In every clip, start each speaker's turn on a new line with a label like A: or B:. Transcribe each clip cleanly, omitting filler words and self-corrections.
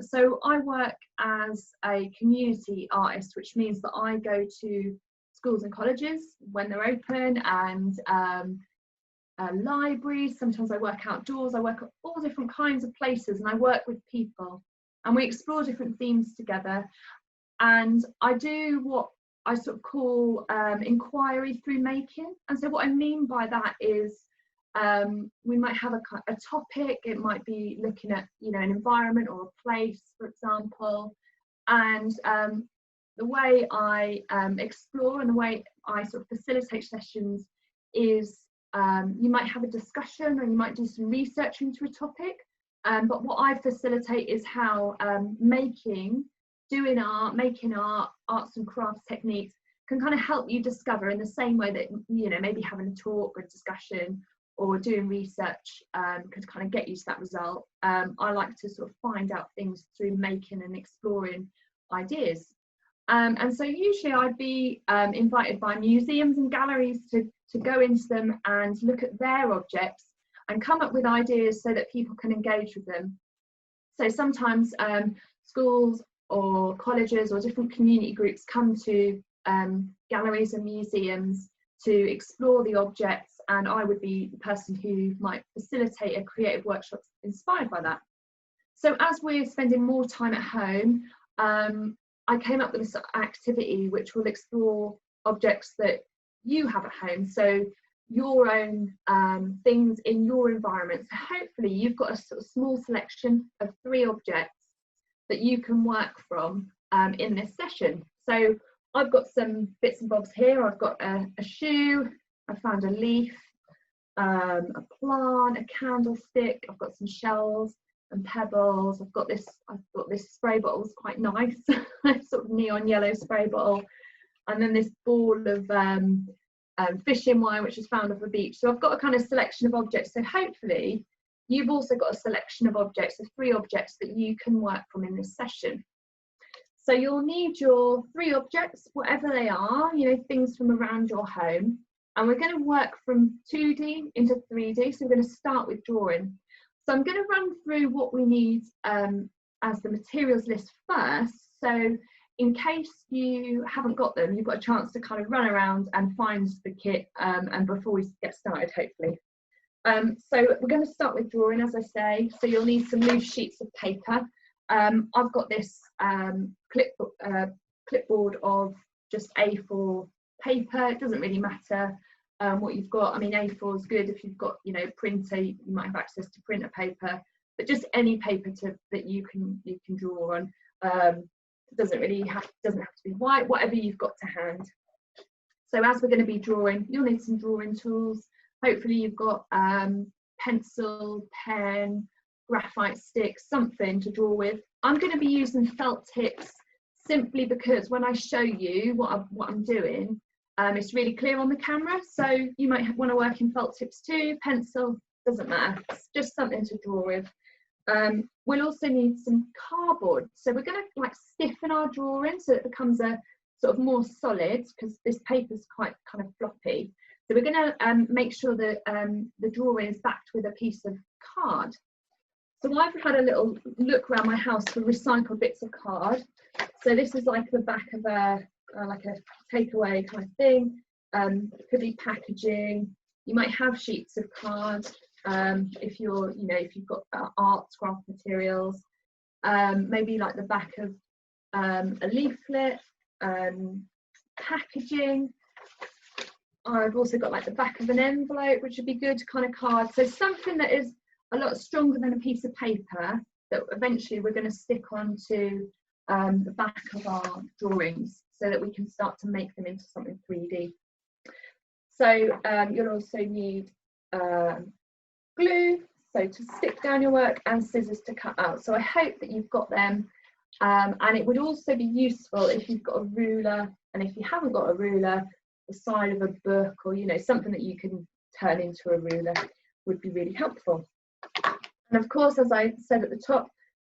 A: So I work as a community artist, which means that I go to schools and colleges when they're open, and libraries. Sometimes I work outdoors. I work at all different kinds of places, and I work with people, and we explore different themes together. And I do what I sort of call inquiry through making. And so what I mean by that is we might have a topic. It might be looking at, you know, an environment or a place, for example. And the way I explore and the way I sort of facilitate sessions is you might have a discussion, or you might do some research into a topic. But what I facilitate is how making art, arts and crafts techniques can kind of help you discover, in the same way that, you know, maybe having a talk or a discussion or doing research could kind of get you to that result. I like to sort of find out things through making and exploring ideas. And so usually I'd be invited by museums and galleries to go into them and look at their objects and come up with ideas so that people can engage with them. So sometimes schools or colleges or different community groups come to galleries and museums to explore the objects, and I would be the person who might facilitate a creative workshop inspired by that. So as we're spending more time at home, I came up with this activity which will explore objects that you have at home, so your own things in your environment. So hopefully you've got a sort of small selection of 3 objects that you can work from in this session. So I've got some bits and bobs here. I've got a shoe, I found a leaf, a plant, a candlestick, I've got some shells and pebbles. I've got this spray bottle. It's quite nice, sort of neon yellow spray bottle, and then this ball of fishing wire which was found off a beach. So I've got a kind of selection of objects. So hopefully you've also got a selection of objects, of 3 objects that you can work from in this session. So you'll need your 3 objects, whatever they are, you know, things from around your home. And we're going to work from 2D into 3D. So we're going to start with drawing. So I'm going to run through what we need as the materials list first. So in case you haven't got them, you've got a chance to kind of run around and find the kit and before we get started, hopefully. So we're going to start with drawing, as I say. So you'll need some loose sheets of paper. I've got this clipboard of just A4 paper. It doesn't really matter what you've got. I mean, A4 is good if you've got, you know, printer. You might have access to printer paper, but just any paper that you can draw on. It doesn't have to be white. Whatever you've got to hand. So as we're going to be drawing, you'll need some drawing tools. Hopefully you've got pencil, pen, graphite sticks, something to draw with. I'm going to be using felt tips simply because when I show you what I'm doing, it's really clear on the camera. So you might want to work in felt tips too. Pencil, doesn't matter. It's just something to draw with. We'll also need some cardboard. So we're going to like stiffen our drawing so it becomes a sort of more solid, because this paper's quite kind of floppy. So we're going to make sure that the drawing is backed with a piece of card. So I've had a little look around my house for recycled bits of card. So this is like the back of like a takeaway kind of thing. Could be packaging. You might have sheets of card if you've got art, craft materials. Maybe like the back of a leaflet, packaging. I've also got like the back of an envelope, which would be good kind of card. So something that is a lot stronger than a piece of paper that eventually we're going to stick onto the back of our drawings so that we can start to make them into something 3D. So you'll also need glue, so to stick down your work, and scissors to cut out. So I hope that you've got them. And it would also be useful if you've got a ruler, and if you haven't got a ruler, the side of a book, or something that you can turn into a ruler would be really helpful. And of course, as I said at the top,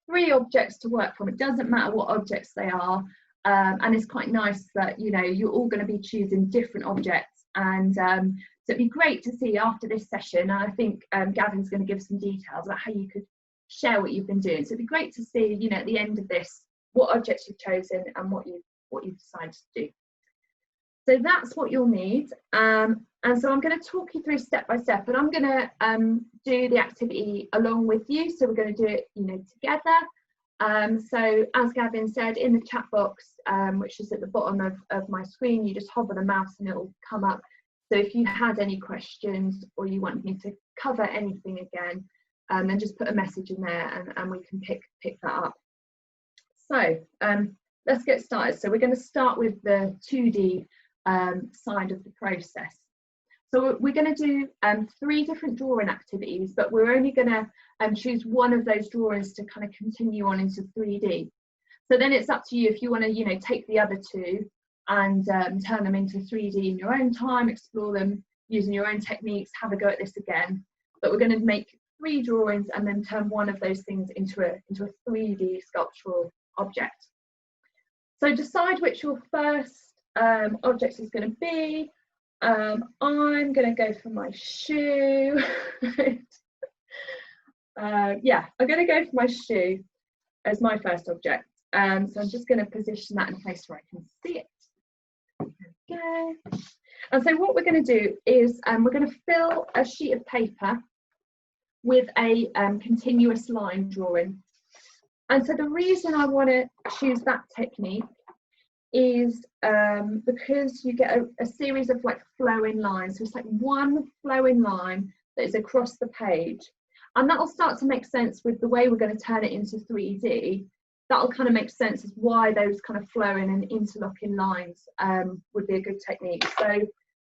A: 3 objects to work from. It doesn't matter what objects they are, and it's quite nice that you're all going to be choosing different objects. And so it'd be great to see after this session, and I think Gavin's going to give some details about how you could share what you've been doing. So it'd be great to see, you know, at the end of this, what objects you've chosen and what you've decided to do. So that's what you'll need. And so I'm going to talk you through step by step, and I'm going to do the activity along with you. So we're going to do it, you know, together. So as Gavin said, in the chat box, which is at the bottom of my screen, you just hover the mouse and it will come up. So if you had any questions or you want me to cover anything again, then just put a message in there and we can pick that up. So let's get started. So we're going to start with the 2D side of the process. So we're going to do 3 different drawing activities, but we're only going to choose one of those drawings to kind of continue on into 3D. So then it's up to you if you want to, you know, take the other 2 and turn them into 3D in your own time, explore them using your own techniques, have a go at this again. But we're going to make 3 drawings and then turn one of those things into a 3D sculptural object. So decide which your first object is going to be. I'm going to go for my shoe. Yeah, I'm going to go for my shoe as my first object. So I'm just going to position that in a place where I can see it. There we go. And so what we're going to do is we're going to fill a sheet of paper with a continuous line drawing. And so the reason I want to choose that technique is because you get a series of like flowing lines. So it's like one flowing line that is across the page. And that'll start to make sense with the way we're going to turn it into 3D. That'll kind of make sense as why those kind of flowing and interlocking lines would be a good technique. So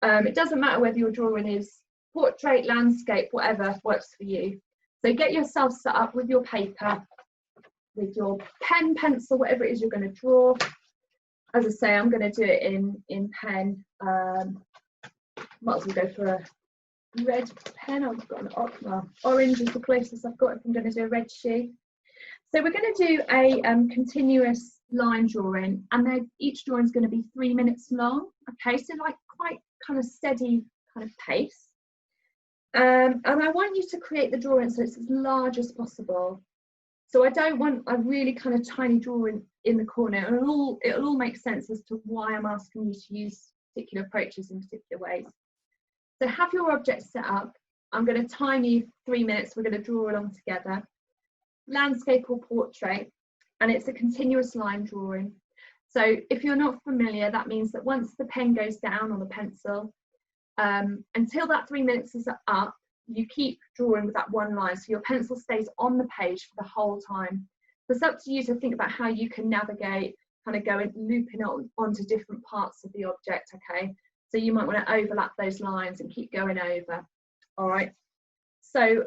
A: it doesn't matter whether your drawing is portrait, landscape, whatever works for you. So get yourself set up with your paper, with your pen, pencil, whatever it is you're going to draw. As I say, I'm going to do it in pen. Might as well go for a red pen. I've got an orange is the closest I've got if I'm going to do a red sheet. So we're going to do a continuous line drawing, and then each drawing is going to be 3 minutes long. Okay, so like quite kind of steady kind of pace. And I want you to create the drawing so it's as large as possible. So I don't want a really kind of tiny drawing in the corner, and it'll all make sense as to why I'm asking you to use particular approaches in particular ways. So have your object set up. I'm going to time you 3 minutes. We're going to draw along together. Landscape or portrait, and it's a continuous line drawing. So if you're not familiar, that means that once the pen goes down or the pencil, until that 3 minutes is up, you keep drawing with that one line, so your pencil stays on the page for the whole time. So it's up to you to think about how you can navigate, kind of going looping onto different parts of the object. Okay, so you might want to overlap those lines and keep going over. All right, so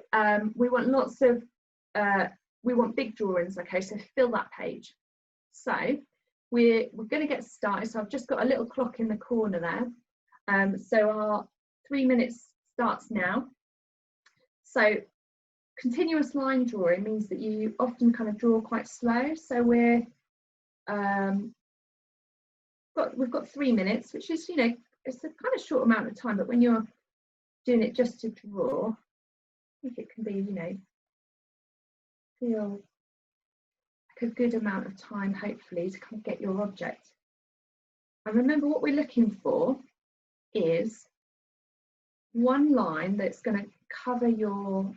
A: we want lots of we want big drawings. Okay, so fill that page. So we're going to get started. So I've just got a little clock in the corner there. So our 3 minutes starts now. So continuous line drawing means that you often kind of draw quite slow. So we've got 3 minutes, which is, you know, it's a kind of short amount of time, but when you're doing it just to draw, I think it can be, you know, feel like a good amount of time, hopefully, to kind of get your object. And remember, what we're looking for is one line that's going to cover your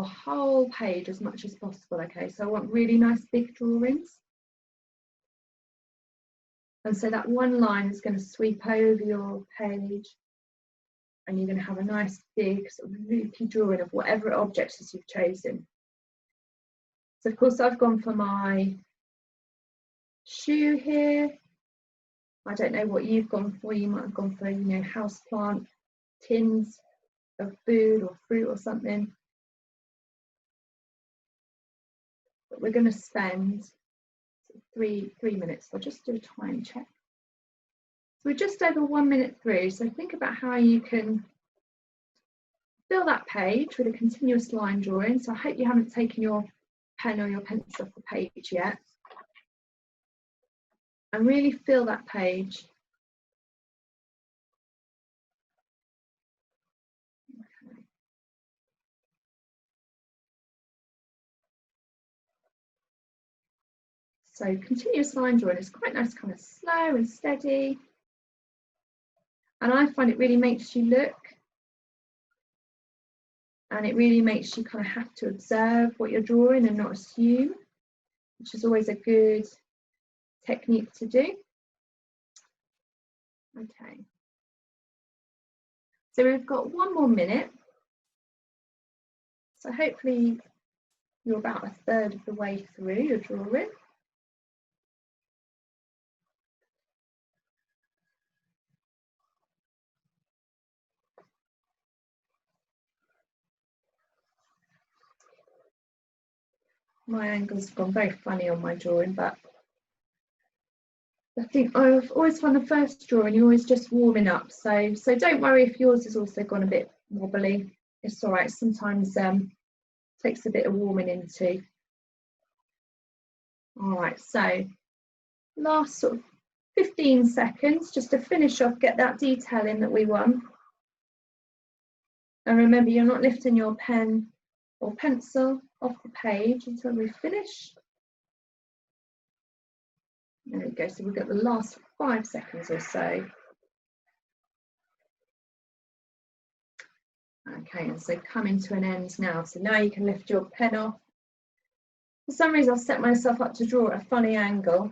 A: whole page as much as possible. Okay, so I want really nice big drawings, and so that one line is going to sweep over your page, and you're going to have a nice big sort of loopy drawing of whatever objects you've chosen. So of course I've gone for my shoe here. I don't know what you've gone for. You might have gone for, you know, house plant, tins of food or fruit or something. But we're going to spend three minutes. I'll just do a time check. So we're just over 1 minute through. So think about how you can fill that page with a continuous line drawing. So I hope you haven't taken your pen or your pencil off the page yet. And really fill that page. Okay. So continuous line drawing is quite nice, kind of slow and steady. And I find it really makes you look, and it really makes you kind of have to observe what you're drawing and not assume, which is always a good technique to do. Okay. So we've got 1 more minute. So hopefully you're about 1/3 of the way through your drawing. My angles have gone very funny on my drawing, but I think I've always found the first drawing, you're always just warming up. So don't worry if yours has also gone a bit wobbly. It's all right. Sometimes takes a bit of warming into. All right, so last sort of 15 seconds just to finish off, get that detail in that we want. And remember, you're not lifting your pen or pencil off the page until we finish. There we go, so we've got the last 5 seconds or so. Okay, and so coming to an end now. So now you can lift your pen off. For some reason, I've set myself up to draw at a funny angle,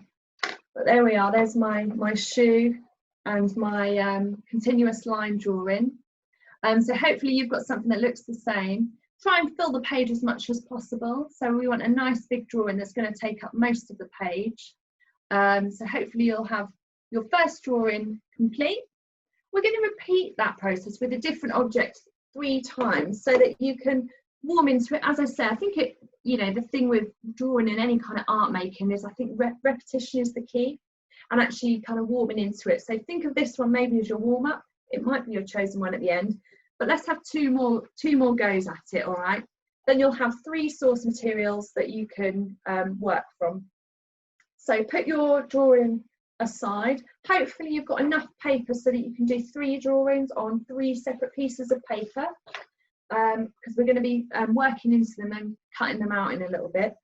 A: but there we are. There's my shoe and my continuous line drawing. So hopefully you've got something that looks the same. Try and fill the page as much as possible. So we want a nice big drawing that's going to take up most of the page. So hopefully you'll have your first drawing complete. We're going to repeat that process with a different object 3 times so that you can warm into it. As I say, I think the thing with drawing in any kind of art making is I think repetition is the key, and actually kind of warming into it. So think of this one maybe as your warm up. It might be your chosen one at the end, but let's have two more goes at it. All right, then you'll have 3 source materials that you can work from. So put your drawing aside. Hopefully you've got enough paper so that you can do 3 drawings on 3 separate pieces of paper, because we're going to be working into them and cutting them out in a little bit.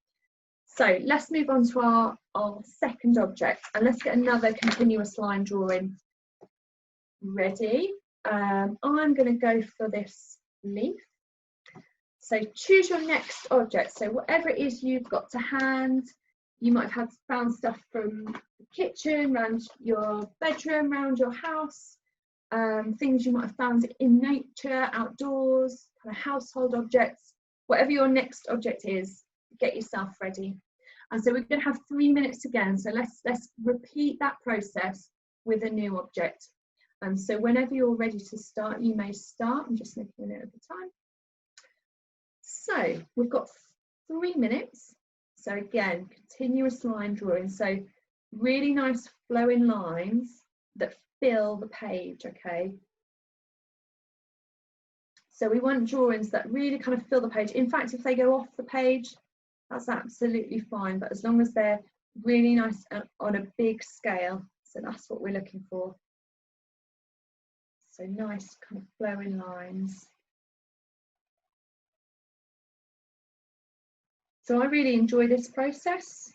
A: So let's move on to our second object, and let's get another continuous line drawing ready. I'm going to go for this leaf. So choose your next object. So whatever it is you've got to hand, you might have found stuff from the kitchen, around your bedroom, around your house, things you might have found in nature, outdoors, kind of household objects. Whatever your next object is, get yourself ready. And so we're going to have 3 minutes again. So let's repeat that process with a new object. And so whenever you're ready to start, you may start. I'm just making a note of the time. So we've got 3 minutes. So again, continuous line drawing. So really nice flowing lines that fill the page, okay? So we want drawings that really kind of fill the page. In fact, if they go off the page, that's absolutely fine, but as long as they're really nice on a big scale, so that's what we're looking for. So nice kind of flowing lines. So I really enjoy this process.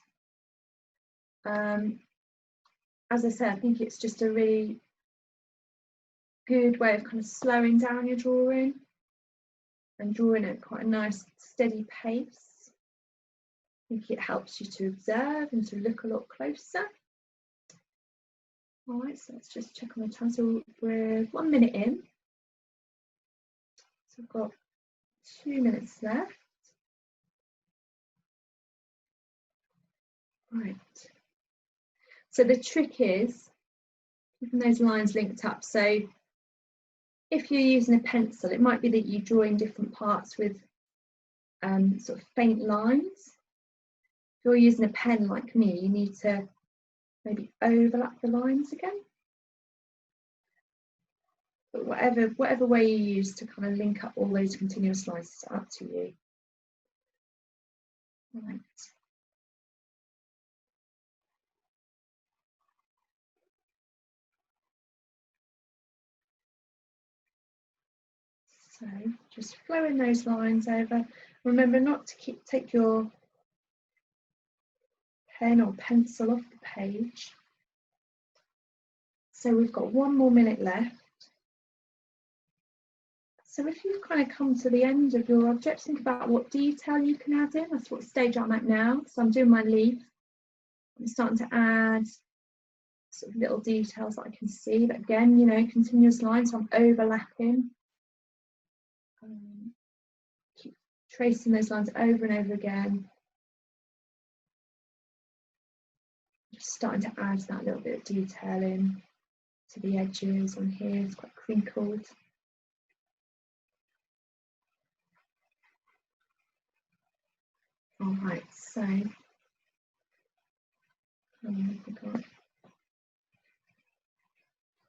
A: As I said, I think it's just a really good way of kind of slowing down your drawing and drawing at quite a nice steady pace. I think it helps you to observe and to look a lot closer. All right, so let's just check on the time. So we're 1 minute in. So we've got 2 minutes left. Right. So the trick is keeping those lines linked up. So if you're using a pencil, it might be that you draw in different parts with sort of faint lines. If you're using a pen like me, you need to maybe overlap the lines again. But whatever way you use to kind of link up all those continuous lines, it's up to you. Right. So just flowing those lines over. Remember not to take your pen or pencil off the page. So we've got 1 more minute left. So if you've kind of come to the end of your object, think about what detail you can add in. That's what stage I'm at now. So I'm doing my leaf. I'm starting to add sort of little details that I can see. But again, you know, continuous lines, so I'm overlapping. Keep tracing those lines over and over again. Just starting to add that little bit of detail in to the edges on here. It's quite crinkled. All right, so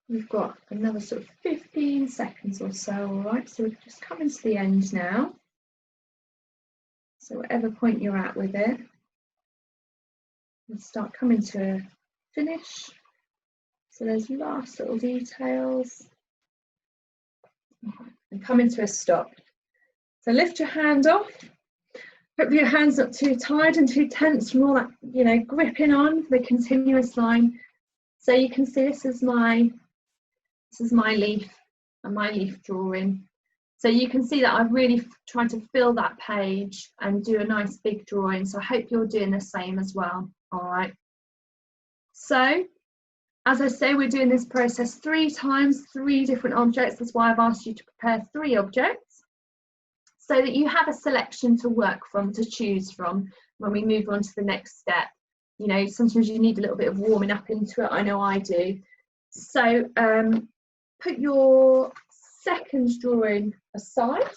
A: we've got another sort of 15 seconds or so. All right, so we're just coming to the end now. So whatever point you're at with it, we'll start coming to a finish. So those last little details, and coming to a stop. So lift your hand off. Hope your hand's not too tired and too tense from all that, you know, gripping on the continuous line. So you can see this is my leaf and my leaf drawing. So you can see that I've really tried to fill that page and do a nice big drawing. So I hope you're doing the same as well. All right. So as I say, we're doing this process 3 times, 3 different objects. That's why I've asked you to prepare 3 objects, so that you have a selection to work from, to choose from when we move on to the next step. You know, sometimes you need a little bit of warming up into it. I know I do. So put your second drawing aside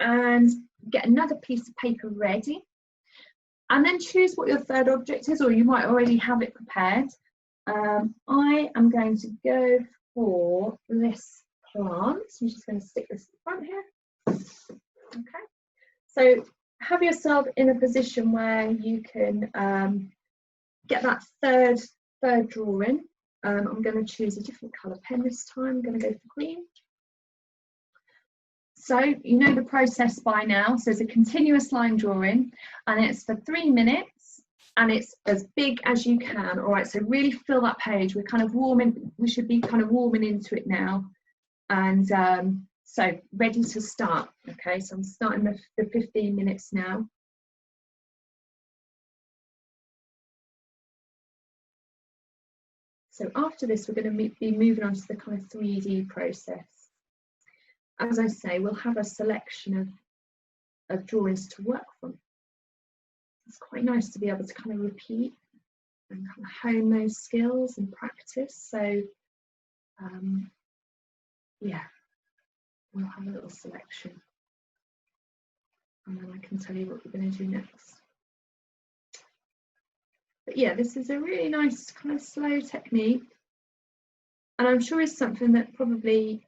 A: and get another piece of paper ready. And then choose what your third object is, or you might already have it prepared. I am going to go for this plant. So I'm just going to stick this in front here. Okay, so have yourself in a position where you can get that third drawing. I'm going to choose a different colour pen this time. I'm going to go for green. So you know the process by now. So it's a continuous line drawing, and it's for 3 minutes, and it's as big as you can. All right, so really fill that page. We're kind of warming. We should be kind of warming into it now, and so ready to start. Okay, so I'm starting the 15 minutes now. So after this, we're going to be moving on to the kind of 3D process. As I say, we'll have a selection of drawings to work from. It's quite nice to be able to kind of repeat and kind of hone those skills and practice. So yeah, we'll have a little selection, and then I can tell you what we're going to do next. But yeah, this is a really nice kind of slow technique, and I'm sure it's something that probably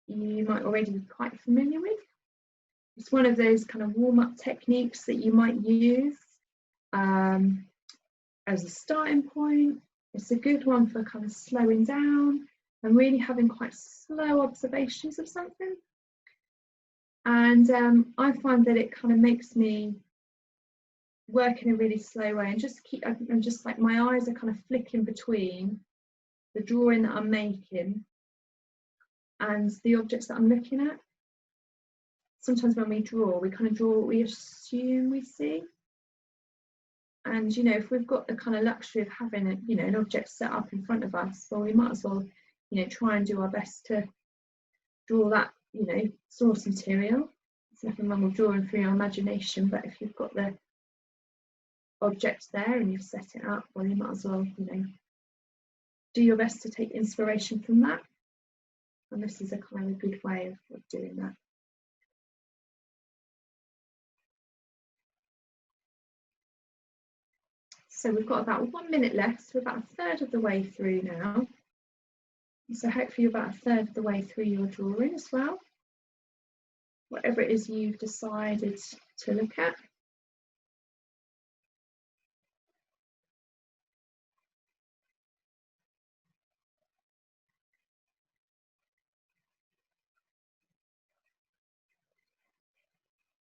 A: you might already be quite familiar with. It's one of those kind of warm-up techniques that you might use as a starting point. It's a good one for kind of slowing down and really having quite slow observations of something. And I find that it kind of makes me work in a really slow way, and just like my eyes are kind of flicking between the drawing that I'm making and the objects that I'm looking at. Sometimes when we draw, we kind of draw what we assume we see. And, you know, if we've got the kind of luxury of having a, you know, an object set up in front of us, well, we might as well, you know, try and do our best to draw that, you know, source material. There's nothing wrong with drawing through your imagination, but if you've got the object there and you've set it up, well, you might as well, you know, do your best to take inspiration from that. And this is a kind of good way of doing that. So we've got about 1 minute left. We're about a third of the way through now. So hopefully you're about a third of the way through your drawing as well. Whatever it is you've decided to look at.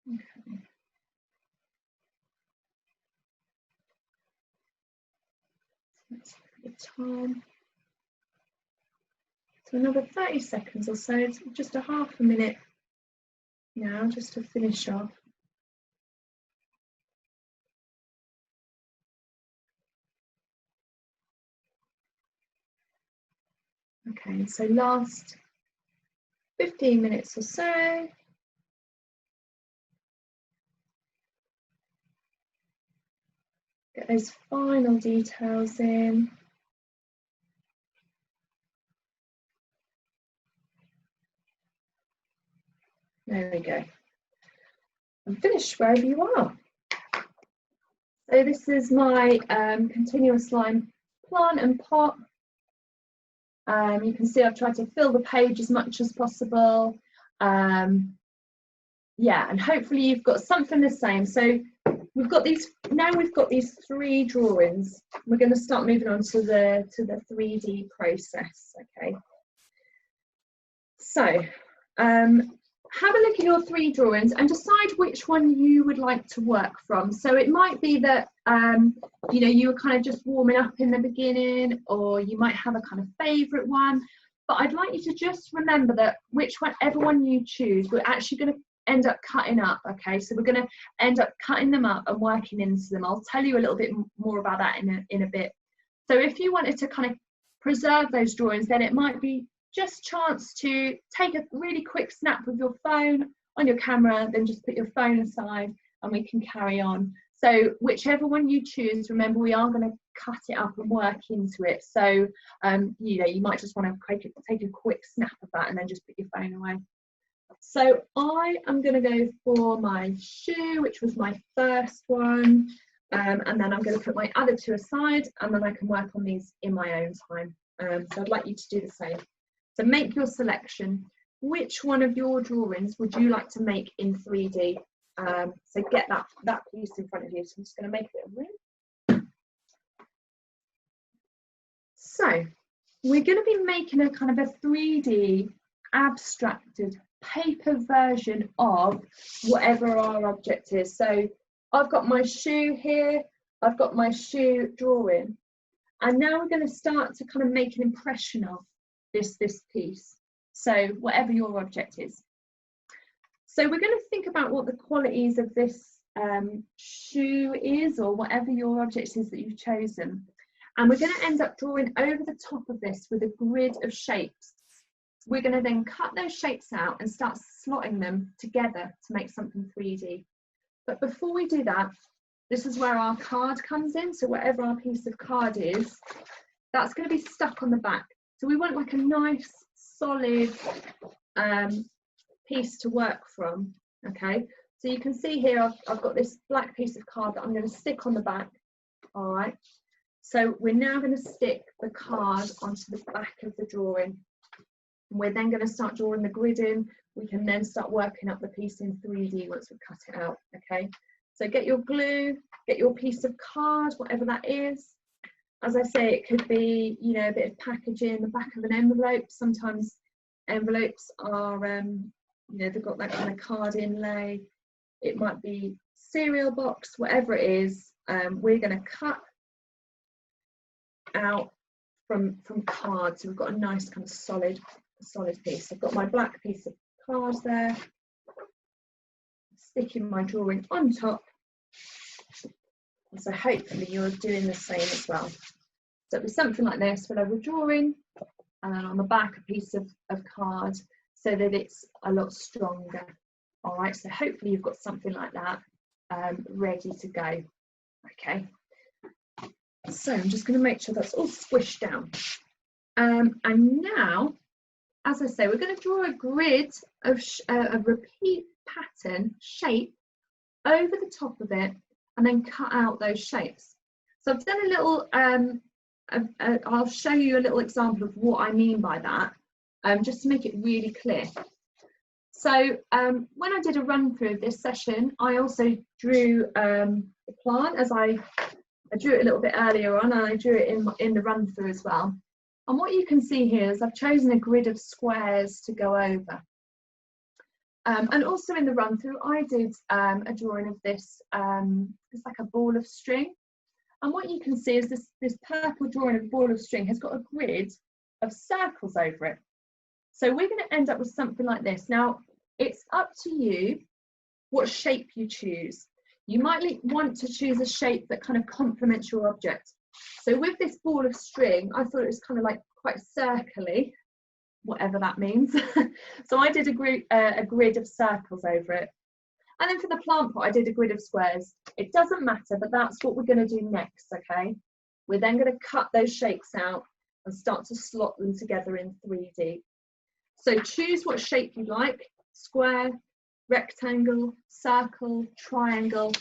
A: Okay. Let's have the time. So another 30 seconds or so, it's just a half a minute now, just to finish off. Okay, so last 15 minutes or so. Get those final details in. There we go. And finish wherever you are. So this is my continuous line plant and pot. You can see I've tried to fill the page as much as possible. Yeah, and hopefully you've got something the same. So we've got these, now we've got these 3 drawings. We're going to start moving on to the 3D process, okay? So have a look at your 3 drawings and decide which one you would like to work from. So it might be that you know, you were kind of just warming up in the beginning, or you might have a kind of favorite one, but I'd like you to just remember that whichever one you choose, we're actually going to end up cutting up, okay? So we're going to end up cutting them up and working into them. I'll tell you a little bit more about that in a bit. So if you wanted to kind of preserve those drawings, then it might be just chance to take a really quick snap with your phone on your camera, then just put your phone aside and we can carry on. So whichever one you choose, remember we are going to cut it up and work into it. So you know, you might just want to take a quick snap of that and then just put your phone away. So I am going to go for my shoe, which was my first one, and then I'm going to put my other 2 aside, and then I can work on these in my own time. So I'd like you to do the same. So make your selection. Which one of your drawings would you like to make in 3D? So get that piece in front of you. So I'm just going to make a bit of room. So we're going to be making a kind of a 3D abstracted paper version of whatever our object is. So I've got my shoe here, I've got my shoe drawing, and now we're going to start to kind of make an impression of this piece. So whatever your object is. So we're going to think about what the qualities of this shoe is, or whatever your object is that you've chosen. And we're going to end up drawing over the top of this with a grid of shapes. We're going to then cut those shapes out and start slotting them together to make something 3D. But before we do that, this is where our card comes in. So whatever our piece of card is, that's going to be stuck on the back. So we want like a nice solid piece to work from, okay? So you can see here I've got this black piece of card that I'm going to stick on the back, all right? So we're now going to stick the card onto the back of the drawing. We're then going to start drawing the grid in. We can then start working up the piece in 3D once we've cut it out, okay? So get your glue, get your piece of card, whatever that is. As I say, it could be, you know, a bit of packaging, the back of an envelope. Sometimes envelopes are, you know, they've got that kind of card inlay. It might be cereal box, whatever it is. We're going to cut out from card. So we've got a nice kind of solid piece. I've got my black piece of card there, sticking my drawing on top, and so hopefully you're doing the same as well. So it'll be something like this, we'll have a drawing and then on the back a piece of card so that it's a lot stronger. All right, so hopefully you've got something like that ready to go. Okay, so I'm just going to make sure that's all squished down. And now, as I say, we're going to draw a grid of a repeat pattern shape over the top of it and then cut out those shapes. So I've done a little, I'll show you a little example of what I mean by that, just to make it really clear. So when I did a run through of this session, I also drew the plant, as I drew it a little bit earlier on, and I drew it in the run through as well. And what you can see here is I've chosen a grid of squares to go over. And also in the run through, I did a drawing of this, it's like a ball of string. And what you can see is this purple drawing of a ball of string has got a grid of circles over it. So we're going to end up with something like this. Now, it's up to you what shape you choose. You might want to choose a shape that kind of complements your object. So with this ball of string, I thought it was kind of like quite circly, whatever that means. So I did a grid of circles over it. And then for the plant pot, I did a grid of squares. It doesn't matter, but that's what we're going to do next, okay? We're then going to cut those shapes out and start to slot them together in 3D. So choose what shape you like, square, rectangle, circle, triangle,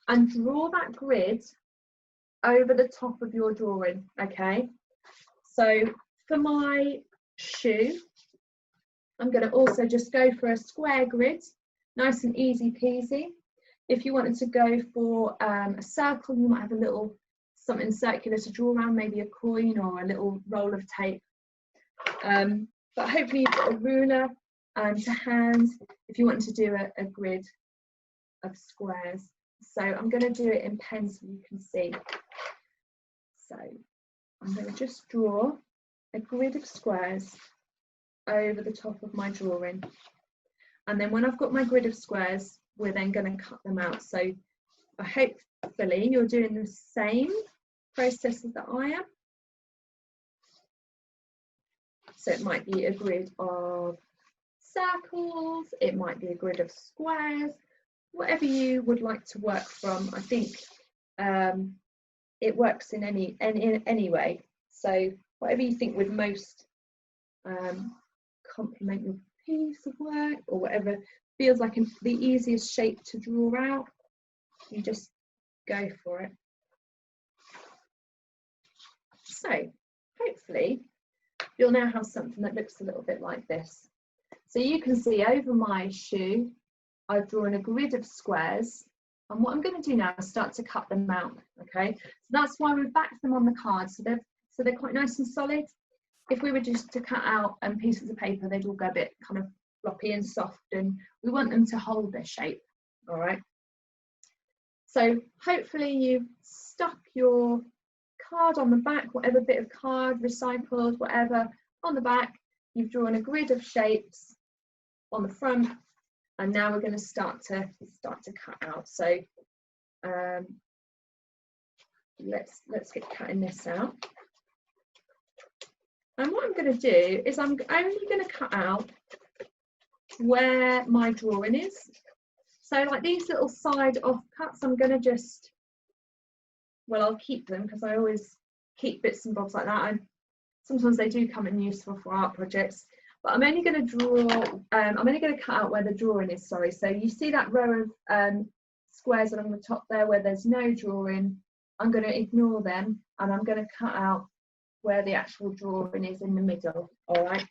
A: and draw that grid over the top of your drawing, okay? So for my shoe, I'm going to also just go for a square grid, nice and easy peasy. If you wanted to go for a circle, you might have a little something circular to draw around, maybe a coin or a little roll of tape. But hopefully you've got a ruler to hand if you want to do a grid of squares. So I'm going to do it in pen so you can see. So I'm going to just draw a grid of squares over the top of my drawing. And then when I've got my grid of squares, we're then going to cut them out. So hopefully you're doing the same processes that I am. So it might be a grid of circles, it might be a grid of squares, whatever you would like to work from. I think it works in any way. So whatever you think would most complement your piece of work, or whatever feels like the easiest shape to draw out, you just go for it. So hopefully you'll now have something that looks a little bit like this. So you can see over my shoe, I've drawn a grid of squares, and what I'm going to do now is start to cut them out. Okay, so that's why we've backed them on the card, so they're quite nice and solid. If we were just to cut out pieces of paper, they'd all go a bit kind of floppy and soft, and we want them to hold their shape. All right. So hopefully you've stuck your card on the back, whatever bit of card, recycled, whatever, on the back. You've drawn a grid of shapes on the front, and now we're going to start to cut out. So let's get cutting this out. And what I'm going to do is I'm only going to cut out where my drawing is. So like these little side off cuts, I'm going to just, well, I'll keep them because I always keep bits and bobs like that. Sometimes they do come in useful for art projects, but I'm only going to draw, I'm only going to cut out where the drawing is, sorry. So you see that row of squares along the top there where there's no drawing, I'm going to ignore them, and I'm going to cut out where the actual drawing is in the middle. All right,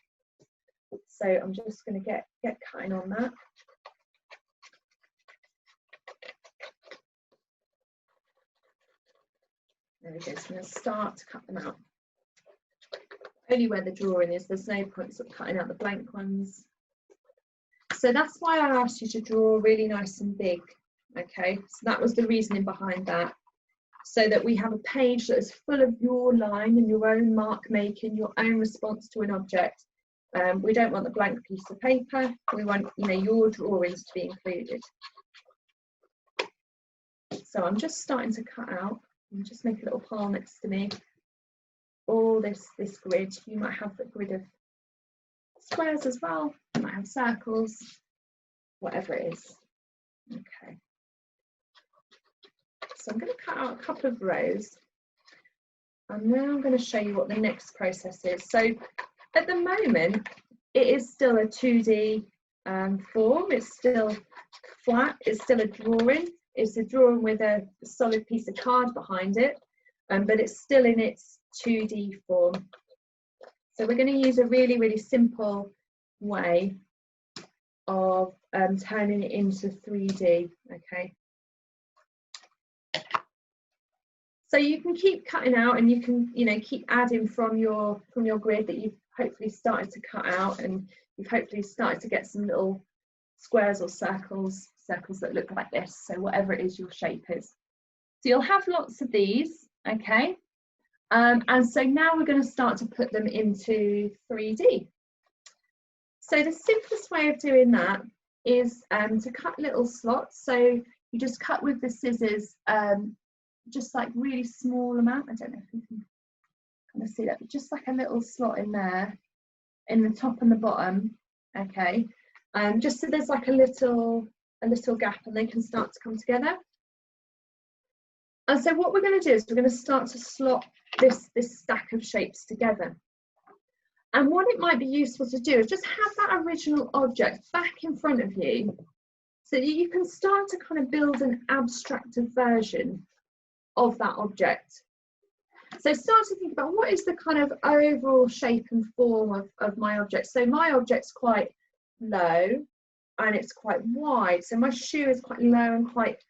A: so I'm just going to get cutting on that. There we go. So I'm going to start to cut them out. Only where the drawing is, there's no point sort of cutting out the blank ones. So that's why I asked you to draw really nice and big. Okay, so that was the reasoning behind that. So that we have a page that is full of your line and your own mark making, your own response to an object. We don't want the blank piece of paper. We want, you know, your drawings to be included. So I'm just starting to cut out. And just make a little pile next to me. All this grid. You might have a grid of squares as well. You might have circles, whatever it is. Okay. So I'm going to cut out a couple of rows, and now I'm going to show you what the next process is. So at the moment, it is still a 2D form. It's still flat. It's still a drawing. It's a drawing with a solid piece of card behind it, but it's still in its 2D form. So we're going to use a really, really simple way of turning it into 3D. Okay. So you can keep cutting out, and you can, you know, keep adding from your grid that you've hopefully started to cut out, and you've hopefully started to get some little squares or circles that look like this. So whatever it is your shape is. So you'll have lots of these, Okay, and so now we're going to start to put them into 3D. So the simplest way of doing that is to cut little slots. So you just cut with the scissors, just like really small amount. I don't know if you can kind of see that, but just like a little slot in there, in the top and the bottom. Okay, just so there's like a little gap, and they can start to come together. And so what we're going to do is we're going to start to slot this stack of shapes together. And what it might be useful to do is just have that original object back in front of you, so that you can start to kind of build an abstracted version of that object. So start to think about, what is the kind of overall shape and form of my object. So my object's quite low and it's quite wide. So my shoe is quite low and quite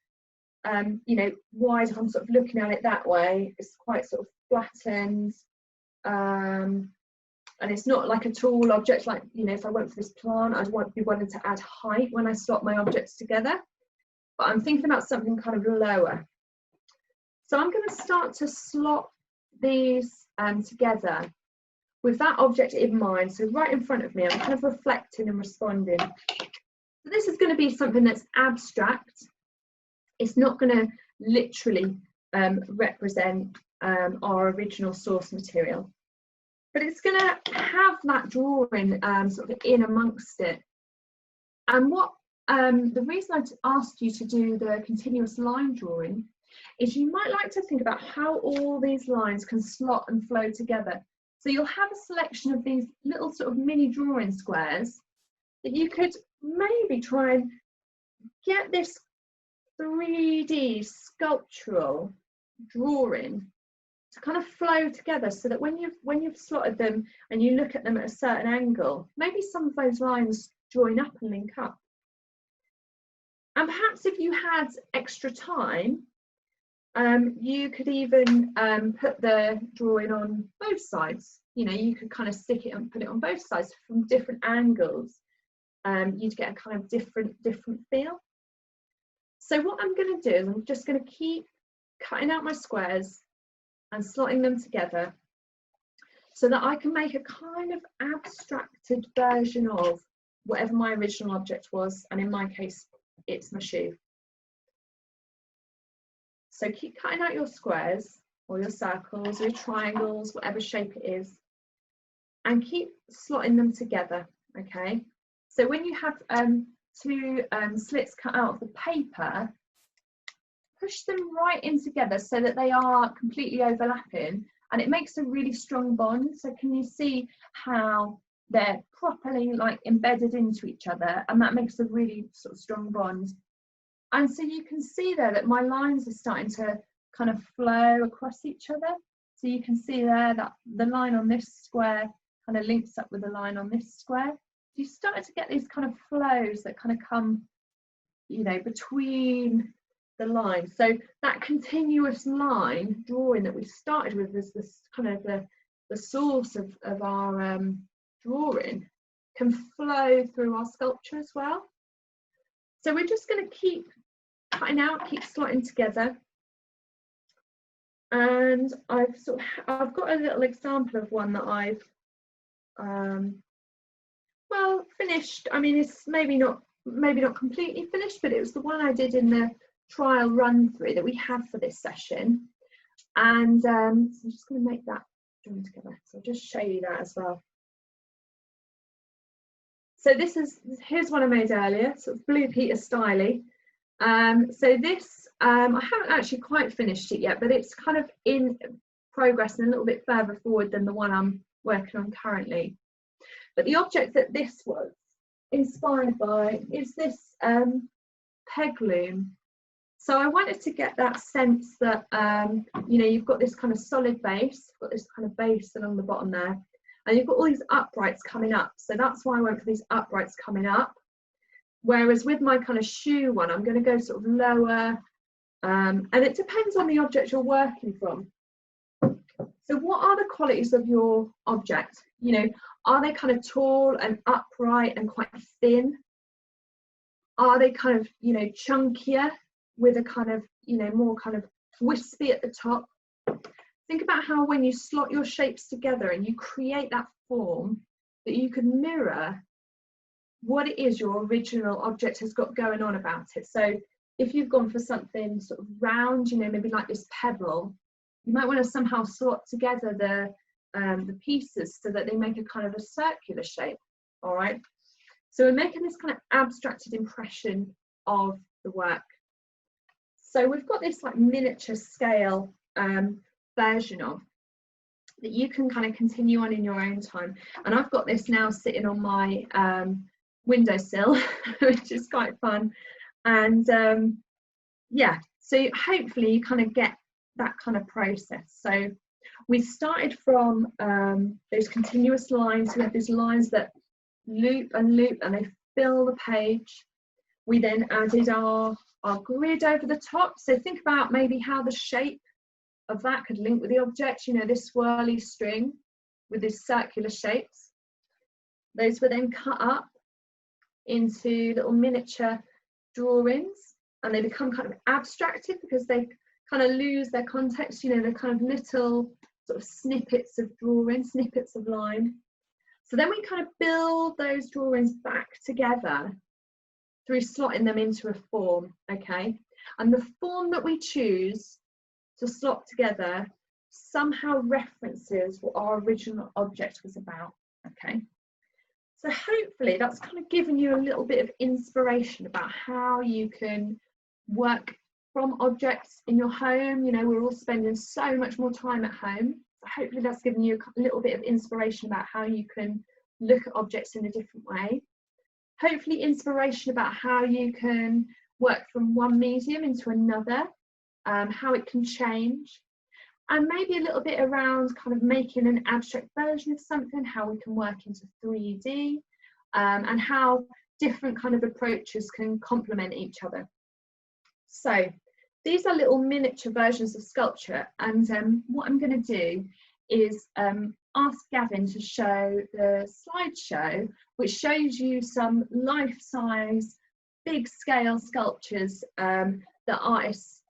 A: you know, wide. If I'm sort of looking at it that way, it's quite sort of flattened, and it's not like a tall object. Like, you know, if I went for this plant, I'd be wanting to add height when I slot my objects together, but I'm thinking about something kind of lower. So I'm going to start to slot these together with that object in mind. So right in front of me, I'm kind of reflecting and responding. So this is going to be something that's abstract. It's not going to literally represent our original source material, but it's going to have that drawing sort of in amongst it. And what the reason I asked you to do the continuous line drawing is you might like to think about how all these lines can slot and flow together. So you'll have a selection of these little sort of mini drawing squares that you could maybe try and get this 3D sculptural drawing to kind of flow together, so that when you've slotted them and you look at them at a certain angle, maybe some of those lines join up and link up. And perhaps if you had extra time, you could even put the drawing on both sides. You know, you could kind of stick it and put it on both sides from different angles. You'd get a kind of different feel. So what I'm going to do is I'm just going to keep cutting out my squares and slotting them together, so that I can make a kind of abstracted version of whatever my original object was, and in my case it's my shoe. So keep cutting out your squares or your circles or your triangles, whatever shape it is, and keep slotting them together. Okay, so when you have two slits cut out of the paper, push them right in together so that they are completely overlapping, and it makes a really strong bond. So can you see how they're properly like embedded into each other, and that makes a really sort of strong bond. And so you can see there that my lines are starting to kind of flow across each other. So you can see there that the line on this square kind of links up with the line on this square. So you started to get these kind of flows that kind of come, you know, between the lines. So that continuous line drawing that we started with is this kind of the source of our drawing, can flow through our sculpture as well. So we're just going to keep cutting out, keep slotting together. And I've got a little example of one that I've well finished. I mean, it's maybe not completely finished, but it was the one I did in the trial run through that we had for this session. And so I'm just going to make that join together. So I'll just show you that as well. So here's one I made earlier, sort of Blue Peter styly. So this, I haven't actually quite finished it yet, but it's kind of in progress and a little bit further forward than the one I'm working on currently. But the object that this was inspired by is this peg loom. So I wanted to get that sense that, you know, you've got this kind of solid base, got this kind of base along the bottom there, and you've got all these uprights coming up. So that's why I went for these uprights coming up. Whereas with my kind of shoe one, I'm going to go sort of lower, and it depends on the object you're working from. So what are the qualities of your object? You know, are they kind of tall and upright and quite thin? Are they kind of, you know, chunkier with a kind of, you know, more kind of wispy at the top? think about how when you slot your shapes together and you create that form, that you can mirror what it is your original object has got going on about it. So if you've gone for something sort of round, you know, maybe like this pebble, you might want to somehow slot together the pieces so that they make a kind of a circular shape. All right, so we're making this kind of abstracted impression of the work. So we've got this like miniature scale version of that you can kind of continue on in your own time. And I've got this now sitting on my windowsill, which is quite fun. And yeah, so hopefully you kind of get that kind of process. So we started from those continuous lines. We have these lines that loop and loop and they fill the page. We then added our grid over the top. So think about maybe how the shape of that could link with the object, you know, this swirly string with these circular shapes. Those were then cut up into little miniature drawings, and they become kind of abstracted because they kind of lose their context, you know, they're kind of little sort of snippets of drawing, snippets of line. So then we kind of build those drawings back together through slotting them into a form, okay? And the form that we choose to slot together somehow references what our original object was about, okay? So hopefully that's kind of given you a little bit of inspiration about how you can work from objects in your home. You know, we're all spending so much more time at home. So hopefully that's given you a little bit of inspiration about how you can look at objects in a different way. Hopefully inspiration about how you can work from one medium into another, how it can change, and maybe a little bit around kind of making an abstract version of something, how we can work into 3D, and how different kind of approaches can complement each other. So these are little miniature versions of sculpture, and what I'm going to do is ask Gavin to show the slideshow, which shows you some life-size, big-scale sculptures that artists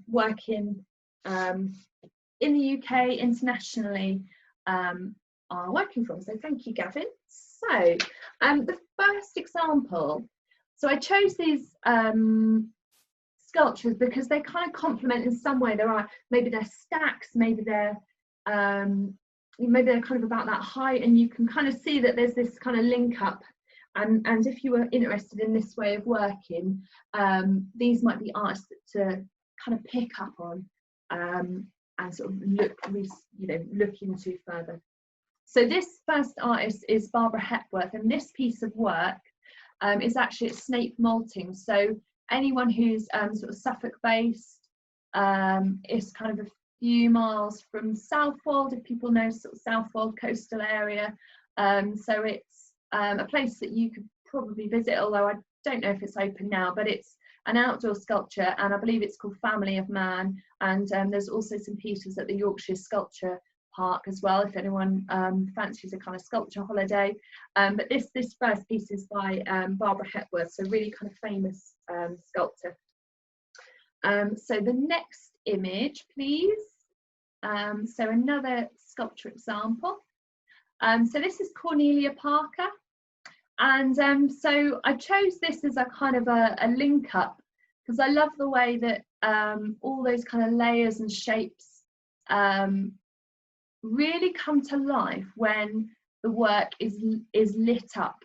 A: working in the UK, internationally, are working from. So thank you, Gavin. So the first example, so I chose these sculptures because they kind of complement in some way. There are, maybe they're stacks, maybe they're kind of about that height, and you can kind of see that there's this kind of link up. And if you were interested in this way of working, these might be artists to kind of pick up on and sort of look into further. So this first artist is Barbara Hepworth, and this piece of work is actually at Snape Malting. So anyone who's sort of Suffolk based, is kind of a few miles from Southwold, if people know sort of Southwold coastal area. So it's a place that you could probably visit, although I don't know if it's open now, but it's an outdoor sculpture, and I believe it's called Family of Man. And there's also some pieces at the Yorkshire Sculpture Park as well, if anyone fancies a kind of sculpture holiday. But this first piece is by Barbara Hepworth, so really kind of famous sculptor. So the next image, please. So another sculpture example. So this is Cornelia Parker. And so I chose this as a kind of a link up, because I love the way that all those kind of layers and shapes really come to life when the work is lit up.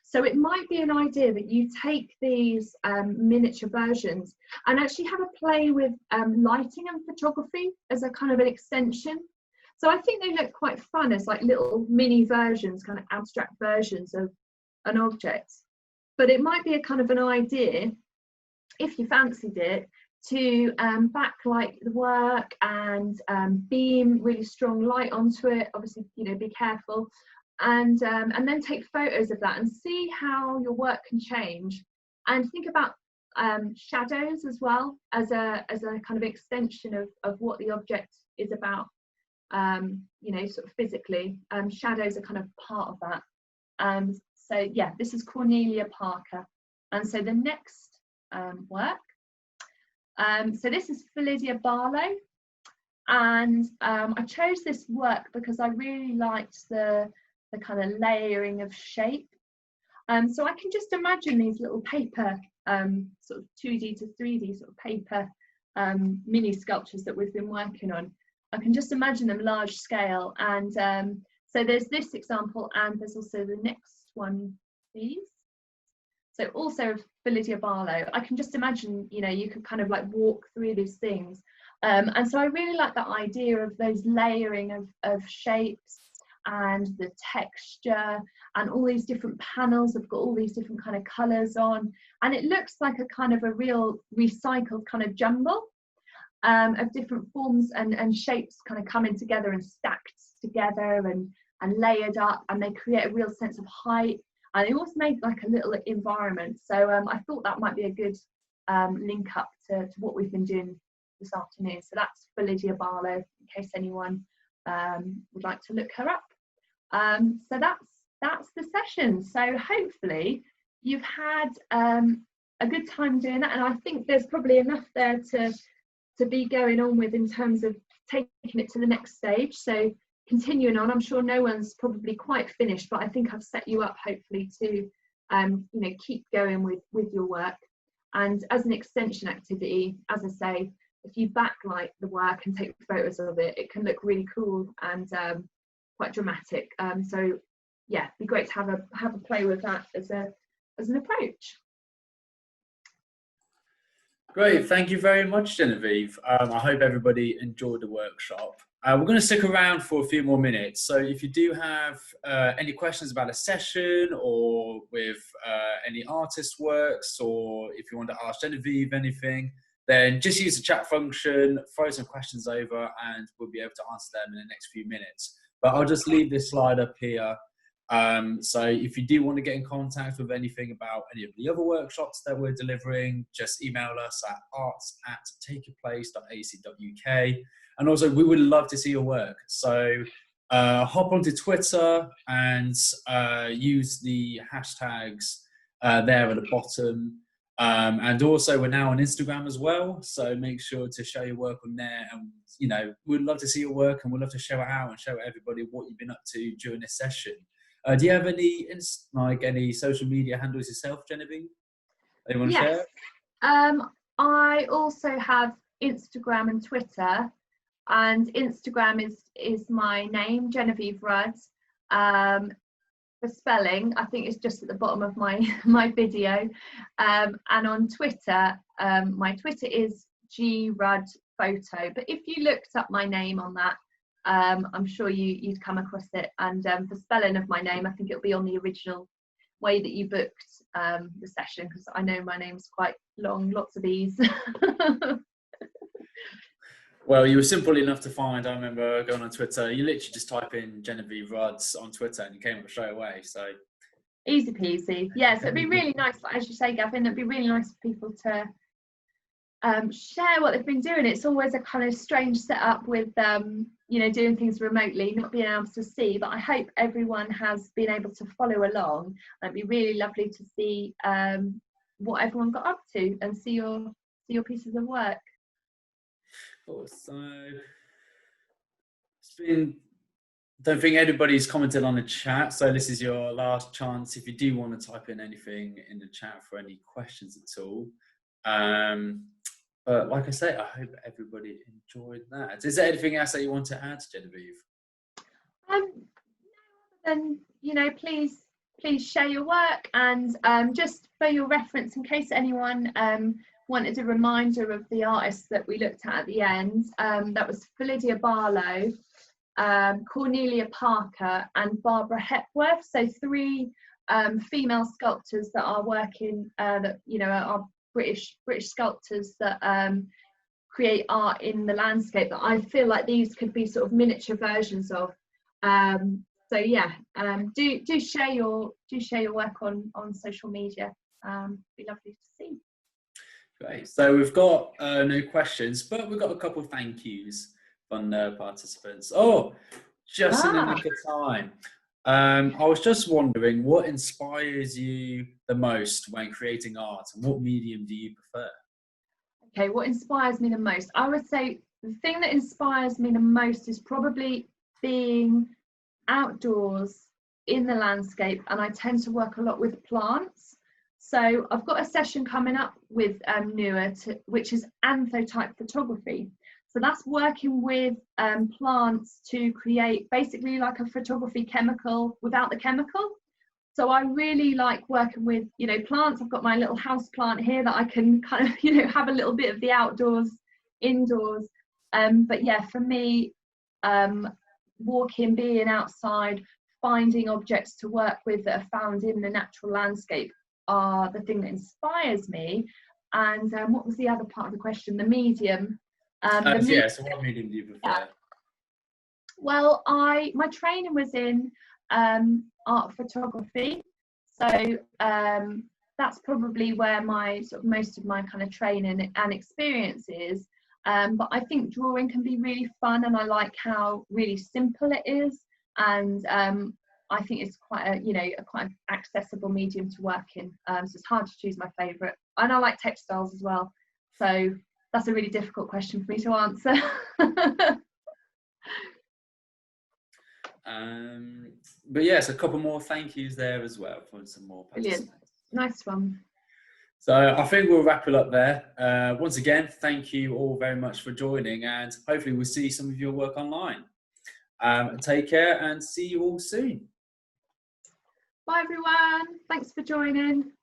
A: So it might be an idea that you take these miniature versions and actually have a play with lighting and photography as a kind of an extension. So I think they look quite fun as like little mini versions, kind of abstract versions of an object. But it might be a kind of an idea, if you fancied it, to backlight the work and beam really strong light onto it. Obviously, you know, be careful, and then take photos of that and see how your work can change. And think about shadows as well as a kind of extension of what the object is about. You know, sort of physically, shadows are kind of part of that. So yeah, this is Cornelia Parker. And so the next work, so this is Lydia Barlow, And I chose this work because I really liked the kind of layering of shape. So I can just imagine these little paper, sort of 2D to 3D sort of paper mini sculptures that we've been working on. I can just imagine them large scale. And so there's this example, and there's also the next one, please. So also for Lydia Barlow, I can just imagine, you know, you could kind of like walk through these things. And so I really like that idea of those layering of shapes and the texture, and all these different panels have got all these different kind of colours on, and it looks like a kind of a real recycled kind of jumble of different forms and shapes kind of coming together and stacked together and layered up, and they create a real sense of height, and they also make like a little environment. So I thought that might be a good link up to what we've been doing this afternoon. So that's for Lydia Barlow, in case anyone would like to look her up. So that's the session. So hopefully you've had a good time doing that, and I think there's probably enough there to be going on with in terms of taking it to the next stage. So continuing on, I'm sure no one's probably quite finished, but I think I've set you up hopefully to you know, keep going with your work. And as an extension activity, as I say, if you backlight the work and take photos of it, it can look really cool and quite dramatic. So yeah, it'd be great to have a play with that as an approach.
B: Great, thank you very much, Genevieve. I hope everybody enjoyed the workshop. We're going to stick around for a few more minutes. So if you do have any questions about a session, or with any artist works, or if you want to ask Genevieve anything, then just use the chat function, throw some questions over, and we'll be able to answer them in the next few minutes. But I'll just leave this slide up here. So if you do want to get in contact with anything about any of the other workshops that we're delivering, just email us at arts@takeyourplace.ac.uk. And also, we would love to see your work. So hop onto Twitter and use the hashtags there at the bottom. And also, we're now on Instagram as well. So make sure to show your work on there. And, you know, we'd love to see your work, and we'd love to show it out and show everybody what you've been up to during this session. Do you have any social media handles yourself, Genevieve? Anyone share?
A: I also have Instagram and Twitter, and Instagram is my name, Genevieve Rudd. For spelling, I think it's just at the bottom of my video. And on Twitter, my Twitter is gruddphoto. But if you looked up my name on that, I'm sure you'd come across it. And for spelling of my name, I think it'll be on the original way that you booked the session, because I know my name's quite long, lots of E's.
B: Well, you were simple enough to find. I remember going on Twitter. You literally just type in Genevieve Rudd on Twitter and you came up straight away. So
A: easy peasy. Yeah, so it'd be really nice, as you say, Gavin, it'd be really nice for people to share what they've been doing. It's always a kind of strange setup with you know, doing things remotely, not being able to see, but I hope everyone has been able to follow along. It'd be really lovely to see what everyone got up to and see your pieces of work.
B: So it's been, don't think anybody's commented on the chat, so this is your last chance if you do want to type in anything in the chat for any questions at all. But like I say, I hope everybody enjoyed that. Is there anything else that you want to add, Genevieve?
A: No, other than, you know, please share your work, and just for your reference, in case anyone wanted a reminder of the artists that we looked at the end, that was Lydia Barlow, Cornelia Parker, and Barbara Hepworth. So 3 female sculptors that are working, that, you know, are British sculptors that create art in the landscape, that I feel like these could be sort of miniature versions of. So yeah, do share your work on social media. Be lovely to see.
B: Great. So we've got no questions, but we've got a couple of thank yous from the participants. Oh, just in the nick of time. I was just wondering, what inspires you the most when creating art, and what medium do you prefer?
A: Okay, what inspires me the most? I would say the thing that inspires me the most is probably being outdoors in the landscape, and I tend to work a lot with plants. So I've got a session coming up with NUA, which is anthotype photography. So that's working with plants to create basically like a photography chemical without the chemical. So I really like working with, you know, plants. I've got my little house plant here that I can kind of, you know, have a little bit of the outdoors, indoors. But yeah, for me, walking, being outside, finding objects to work with that are found in the natural landscape are the thing that inspires me. And what was the other part of the question? The medium.
B: Yeah, so what medium do you prefer?
A: Yeah. Well, my training was in art photography, so that's probably where my sort of most of my kind of training and experience is. But I think drawing can be really fun, and I like how really simple it is, and I think it's quite a quite accessible medium to work in. So it's hard to choose my favourite, and I like textiles as well. So that's a really difficult question for me to answer.
B: But yes, a couple more thank yous there as well for some more participants.
A: Brilliant. Nice one.
B: So I think we'll wrap it up there. Once again, thank you all very much for joining, and hopefully we'll see some of your work online. Take care and see you all soon.
A: Bye everyone. Thanks for joining.